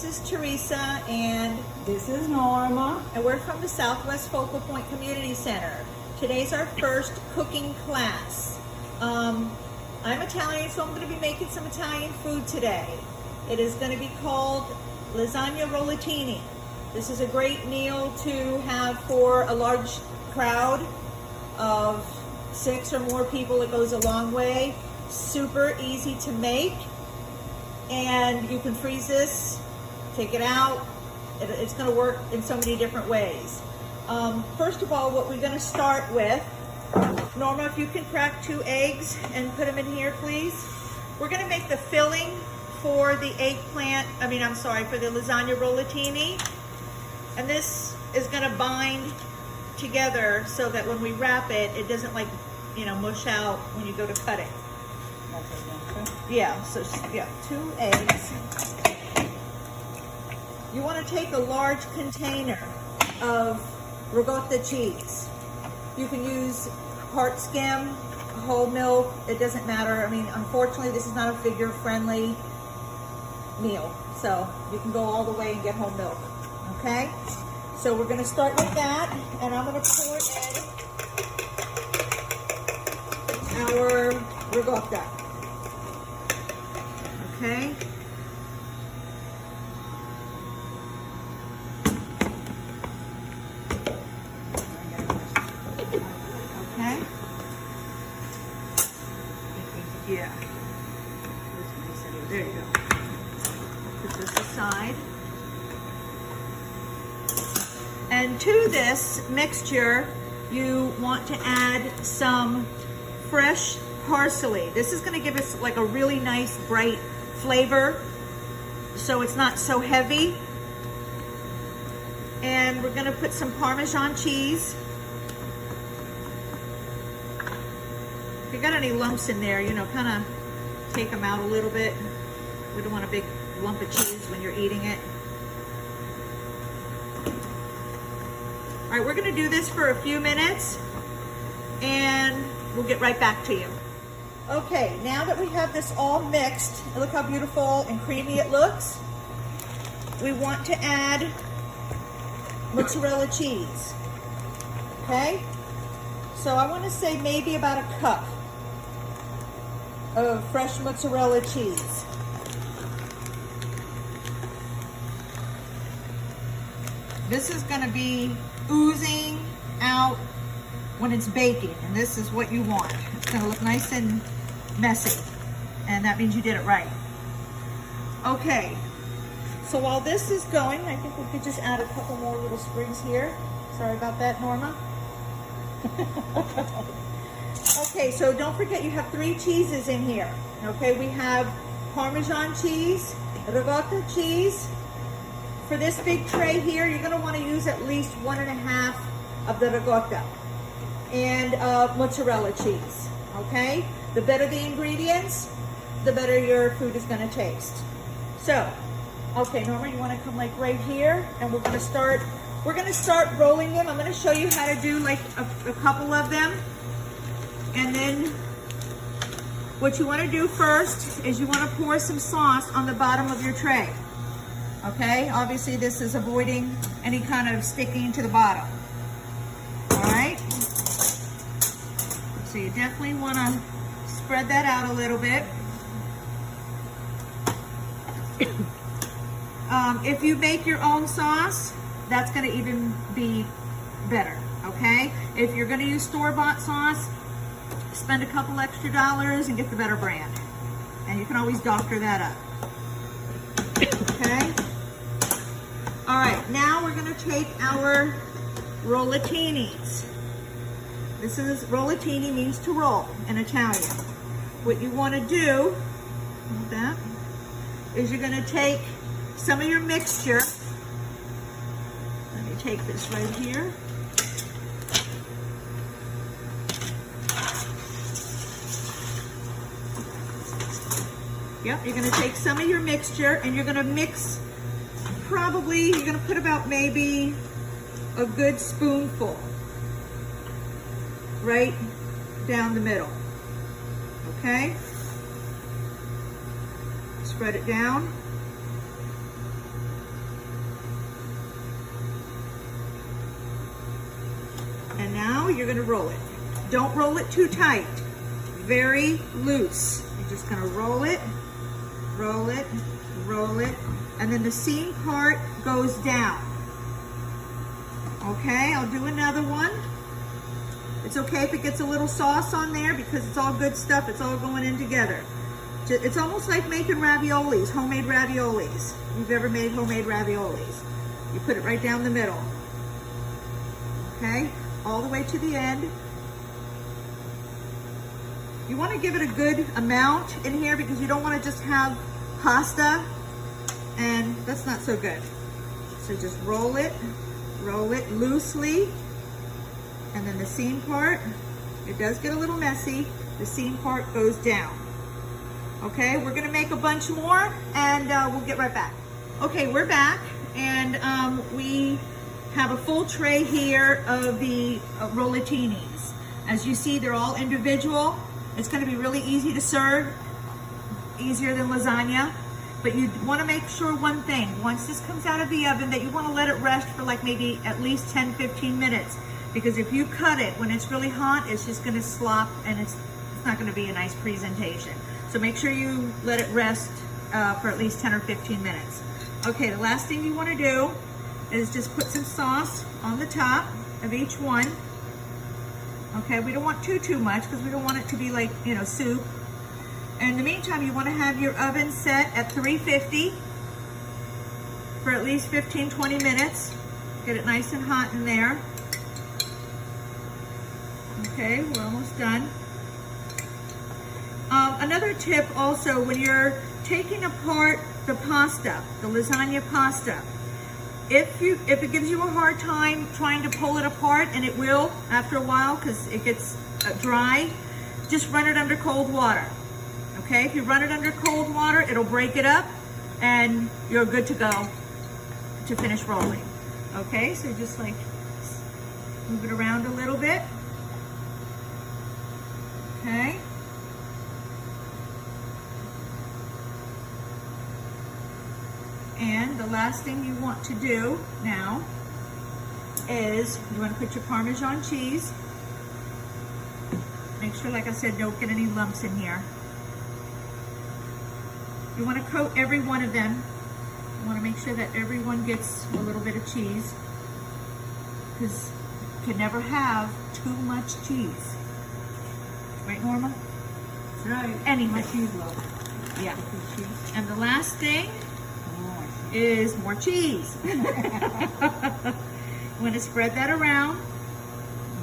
this is Teresa, and This is Norma. we're from the Southwest Focal Point Community Center. Today's our first cooking class. I'm Italian, so I'm going to be making some Italian food today. It is going to be called Lasagna Rollatini. This is a great meal to have for a large crowd of 6 or more people. It goes a long way. Super easy to make. And you can freeze this, take it out. It's going to work in so many different ways. First of all, what we're going to start with, Norma, if you can crack 2 eggs and put them in here, please. We're going to make the filling for the eggplant, for the lasagna rollatini. And this is going to bind together so that when we wrap it, it doesn't mush out when you go to cut it. Yeah, so 2 eggs. You want to take a large container of ricotta cheese. You can use part skim, whole milk, it doesn't matter. Unfortunately, this is not a figure-friendly meal, so you can go all the way and get whole milk, okay? So we're going to start with that, and I'm going to pour in our ricotta. Okay. Okay. Yeah. There you go. Put this aside. And to this mixture, you want to add some fresh parsley. This is going to give us like a really nice bright flavor, so it's not so heavy. And we're going to put some Parmesan cheese. If you got any lumps in there, kind of take them out a little bit. We don't want a big lump of cheese when you're eating it. All right, we're going to do this for a few minutes, and we'll get right back to you. Okay, now that we have this all mixed, look how beautiful and creamy it looks. We want to add mozzarella cheese. Okay? So I want to say maybe about a cup of fresh mozzarella cheese. This is going to be oozing out when it's baking, and this is what you want. It's going to look nice and messy, and that means you did it right. Okay, so while this is going, I think we could just add a couple more little sprigs here. Sorry about that, Norma. Okay, so don't forget you have 3 cheeses in here. Okay, we have Parmesan cheese, ricotta cheese. For this big tray here, you're going to want to use at least 1.5 of the ricotta and mozzarella cheese. Okay, the better the ingredients, the better your food is going to taste. So, okay, Norma, you want to come like right here, and we're going to start rolling them. I'm going to show you how to do like a couple of them. And then what you want to do first is you want to pour some sauce on the bottom of your tray. Okay, obviously this is avoiding any kind of sticking to the bottom. All right, so you definitely want to spread that out a little bit. If you make your own sauce, that's going to even be better, okay? If you're going to use store-bought sauce, spend a couple extra dollars and get the better brand. And you can always doctor that up. Okay? All right, now we're going to take our rollatinis. Rollatini means to roll in Italian. What you want to do with that is you're going to take some of your mixture. Let me take this right here. Yep, you're going to take some of your mixture and you're going to mix, you're going to put about maybe a good spoonful right down the middle. Okay? Spread it down. you're gonna roll it. Don't roll it too tight. Very loose. You're just gonna roll it, roll it, roll it, and then the seam part goes down. Okay, I'll do another one. It's okay if it gets a little sauce on there because it's all good stuff. It's all going in together. It's almost like making raviolis, homemade raviolis. If you've ever made homemade raviolis. You put it right down the middle. Okay, all the way to the end. You want to give it a good amount in here because you don't want to just have pasta, and that's not so good. So just roll it loosely, and then the seam part, it does get a little messy. The seam part goes down. Okay, we're gonna make a bunch more, and we'll get right back. Okay, we're back, and we have a full tray here of the rollatinis. As you see, they're all individual. It's gonna be really easy to serve, easier than lasagna. But you wanna make sure one thing, once this comes out of the oven, that you wanna let it rest for like maybe at least 10-15 minutes. Because if you cut it when it's really hot, it's just gonna slop, and it's not gonna be a nice presentation. So make sure you let it rest for at least 10 or 15 minutes. Okay, the last thing you wanna do is just put some sauce on the top of each one. Okay, we don't want too much because we don't want it to be like, you know, soup. And in the meantime, you want to have your oven set at 350 for at least 15-20 minutes. Get it nice and hot in there. Okay, we're almost done. Another tip also, when you're taking apart the pasta, the lasagna pasta, if it gives you a hard time trying to pull it apart, and it will after a while because it gets dry, just run it under cold water. Okay, if you run it under cold water, it'll break it up and you're good to go to finish rolling. Okay, so just like move it around a little bit. Okay. And the last thing you want to do now is you want to put your Parmesan cheese. Make sure, like I said, don't get any lumps in here. You want to coat every one of them. You want to make sure that everyone gets a little bit of cheese, because you can never have too much cheese. Right, Norma? That's right. Anything. Cheese, love. Yeah. And the last thing is more cheese. You want to spread that around.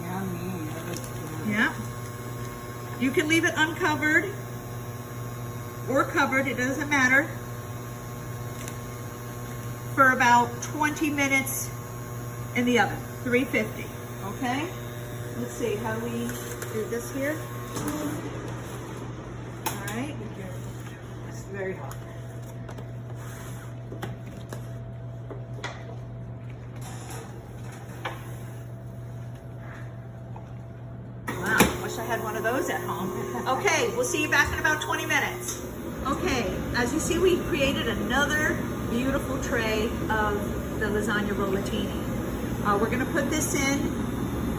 Yummy. Yeah. You can leave it uncovered or covered, it doesn't matter, for about 20 minutes in the oven, 350. Okay? Let's see, how do we do this here? All right. It's very hot. Wow, wish I had one of those at home. Okay, we'll see you back in about 20 minutes. Okay, as you see, we created another beautiful tray of the lasagna rollatini. We're gonna put this in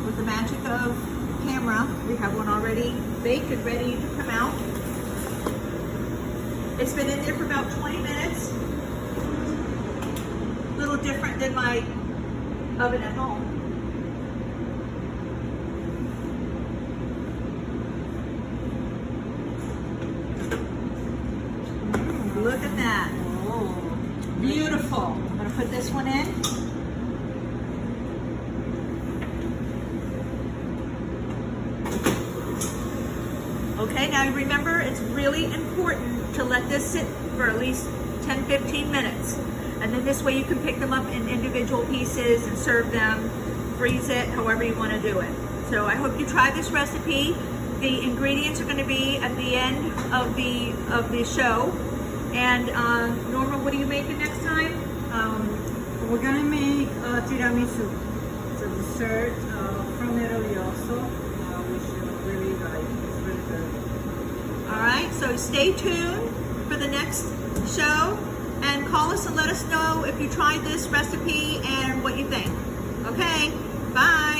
with the magic of camera. We have one already baked and ready to come out. It's been in there for about 20 minutes. A little different than my oven at home. Look at that. Oh. Beautiful. I'm gonna put this one in. Okay, now remember, it's really important to let this sit for at least 10-15 minutes. And then this way you can pick them up in individual pieces and serve them, freeze it, however you want to do it. So I hope you try this recipe. The ingredients are going to be at the end of the show. And Norma, what are you making next time? We're gonna make tiramisu. It's a dessert from Italy also, which you really like. It's really good. All right, so stay tuned for the next show and call us and let us know if you tried this recipe and what you think. Okay, bye.